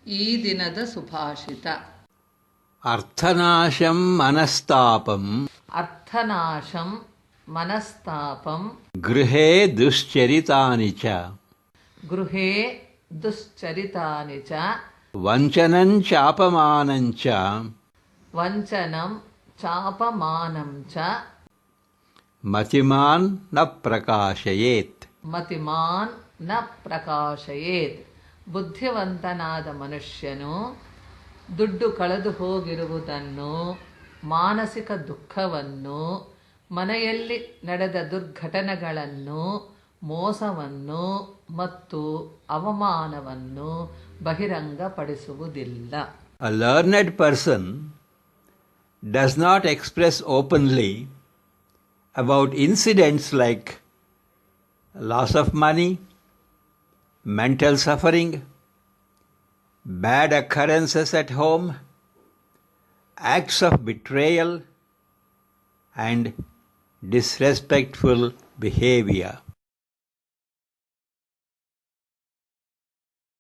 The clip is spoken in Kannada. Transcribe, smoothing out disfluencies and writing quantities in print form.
ಈ ದಿನದ ಸುಭಾಷಿತ. ಅರ್ಥನಾಶಂ ಮನಸ್ತಾಪಂ ಅರ್ಥನಾಶಂ ಮನಸ್ತಾಪಂ ಗೃಹೇ ದುಶ್ಚರಿತಾನಿ ಚ ಗೃಹೇ ದುಶ್ಚರಿತಾನಿ ಚ ವಂಚನಂ ಚಾಪಮಾನಂ ಚ ವಂಚನಂ ಚಾಪಮಾನಂ ಚ ಮತಿಮಾನ್ ನ ಪ್ರಕಾಶಯೇತ್ ಮತಿಮಾನ್ ನ ಪ್ರಕಾಶಯೇತ್. ಬುದ್ಧಿವಂತನಾದ ಮನುಷ್ಯನು ದುಡ್ಡು ಕಳೆದು ಹೋಗಿರುವುದನ್ನು, ಮಾನಸಿಕ ದುಃಖವನ್ನು, ಮನೆಯಲ್ಲಿ ನಡೆದ ದುರ್ಘಟನೆಗಳನ್ನು, ಮೋಸವನ್ನು ಮತ್ತು ಅವಮಾನವನ್ನು ಬಹಿರಂಗಪಡಿಸುವುದಿಲ್ಲ. A learned person does not express openly about incidents like loss of money, mental suffering, bad occurrences at home, acts of betrayal, and disrespectful behavior.